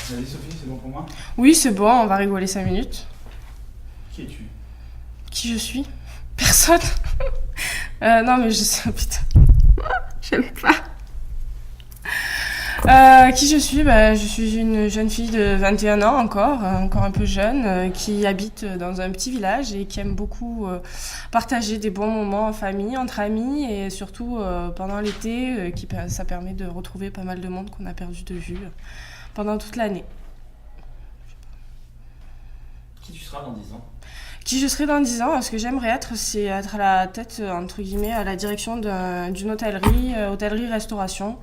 Vas-y Sophie, c'est bon pour moi? Oui, c'est bon, on va rigoler 5 minutes. Qui es-tu? Qui je suis? Personne. Non, mais je sais, putain. J'aime pas. Qui je suis? Je suis une jeune fille de 21 ans encore un peu jeune, qui habite dans un petit village et qui aime beaucoup partager des bons moments en famille, entre amis et surtout pendant l'été, ça permet de retrouver pas mal de monde qu'on a perdu de vue pendant toute l'année. Qui tu seras dans 10 ans? Qui je serai dans 10 ans, ce que j'aimerais être, c'est être à la tête, entre guillemets, à la direction d'une hôtellerie-restauration.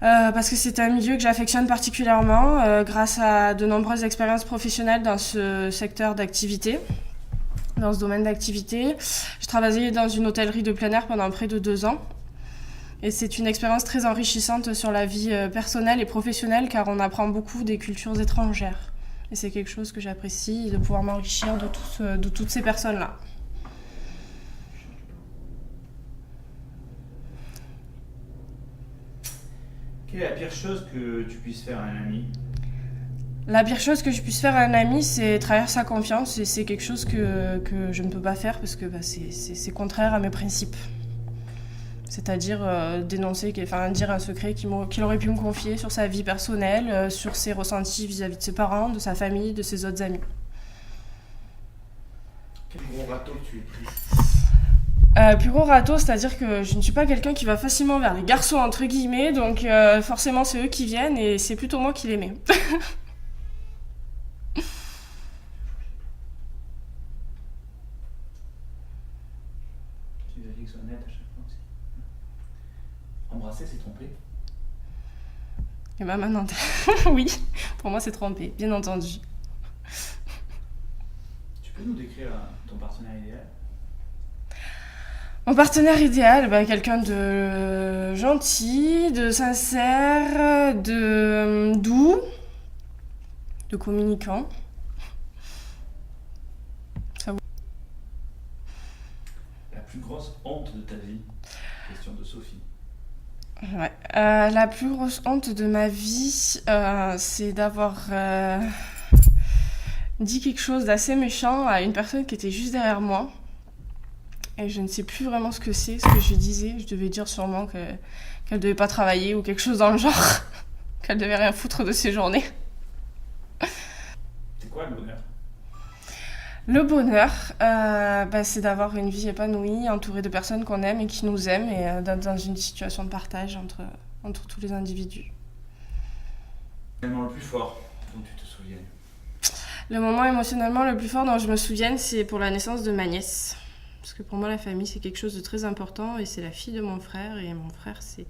Parce que c'est un milieu que j'affectionne particulièrement grâce à de nombreuses expériences professionnelles dans ce secteur d'activité, dans ce domaine d'activité. J'ai travaillé dans une hôtellerie de plein air pendant près de 2 ans. Et c'est une expérience très enrichissante sur la vie personnelle et professionnelle car on apprend beaucoup des cultures étrangères. Et c'est quelque chose que j'apprécie, de pouvoir m'enrichir de toutes ces personnes-là. Quelle est la pire chose que tu puisses faire à un ami? La pire chose que je puisse faire à un ami, c'est trahir sa confiance et c'est quelque chose que je ne peux pas faire parce que c'est contraire à mes principes. C'est-à-dire dire un secret qu'il aurait pu me confier sur sa vie personnelle, sur ses ressentis vis-à-vis de ses parents, de sa famille, de ses autres amis. Quel gros râteau que tu es pris? Plus gros râteau, c'est-à-dire que je ne suis pas quelqu'un qui va facilement vers les garçons, entre guillemets, donc forcément c'est eux qui viennent et c'est plutôt moi qui les mets. Tu vérifies que ce soit net à chaque fois aussi. Embrasser, c'est tromper? Et bah maintenant, oui, pour moi c'est trompé, bien entendu. Tu peux nous décrire ton partenaire idéal? Mon partenaire idéal, quelqu'un de gentil, de sincère, de doux, de communicant. Ça vous... La plus grosse honte de ta vie? Question de Sophie. Ouais. La plus grosse honte de ma vie, c'est d'avoir dit quelque chose d'assez méchant à une personne qui était juste derrière moi. Et je ne sais plus vraiment ce que je disais. Je devais dire sûrement qu'elle devait pas travailler ou quelque chose dans le genre. Qu'elle devait rien foutre de ses journées. C'est quoi le bonheur? Le bonheur, c'est d'avoir une vie épanouie, entourée de personnes qu'on aime et qui nous aiment, et d'être dans une situation de partage entre tous les individus. L'événement le plus fort dont tu te souviens? Le moment émotionnellement le plus fort dont je me souvienne, c'est pour la naissance de ma nièce. Parce que pour moi, la famille, c'est quelque chose de très important, et c'est la fille de mon frère, et mon frère, c'est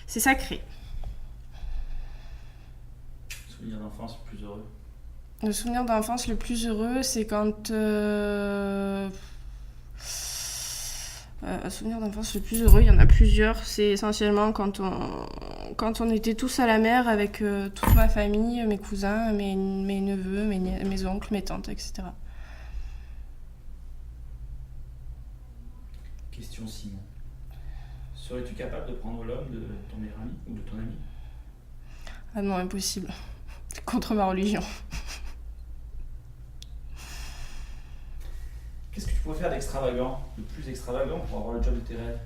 sacré. Souvenir d'enfance le plus heureux? Le souvenir d'enfance le plus heureux, c'est quand... souvenir d'enfance le plus heureux, il y en a plusieurs. C'est essentiellement quand on était tous à la mer avec toute ma famille, mes cousins, mes neveux, mes oncles, mes tantes, etc. Question Simon. Serais-tu capable de prendre l'homme de ton meilleur ami ou de ton ami? Ah non, impossible. C'est contre ma religion. Qu'est-ce que tu pourrais faire d'extravagant, de plus extravagant pour avoir le job de tes rêves?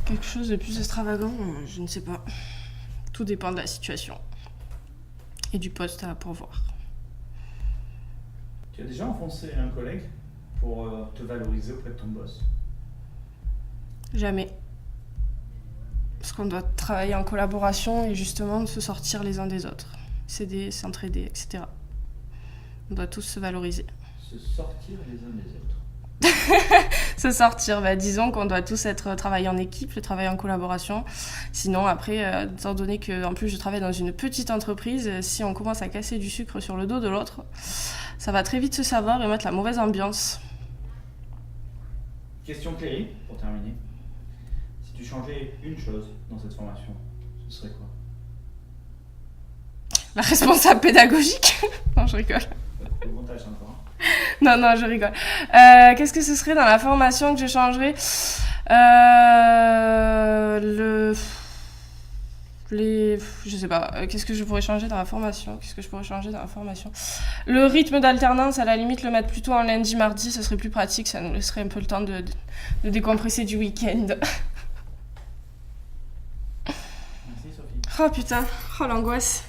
Quelque chose de plus extravagant, je ne sais pas. Tout dépend de la situation et du poste à pourvoir. Tu as déjà enfoncé un collègue pour te valoriser auprès de ton boss? Jamais. Parce qu'on doit travailler en collaboration et justement se sortir les uns des autres. S'aider, s'entraider, etc. On doit tous se valoriser. Se sortir les uns des autres? Se sortir, disons qu'on doit tous travailler en équipe, travailler en collaboration. Sinon, après, étant donné que en plus je travaille dans une petite entreprise, si on commence à casser du sucre sur le dos de l'autre, ça va très vite se savoir et mettre la mauvaise ambiance. Question Cléry, pour terminer. Si tu changeais une chose dans cette formation, ce serait quoi? La responsable pédagogique. Non, je rigole. Au montage encore. Non, je rigole. Qu'est-ce que ce serait dans la formation que je changerais? Je sais pas, qu'est-ce que je pourrais changer dans la formation? Le rythme d'alternance, à la limite, le mettre plutôt en lundi, mardi, ça serait plus pratique, ça nous laisserait un peu le temps de décompresser du week-end. Merci Sophie. Oh putain, oh l'angoisse.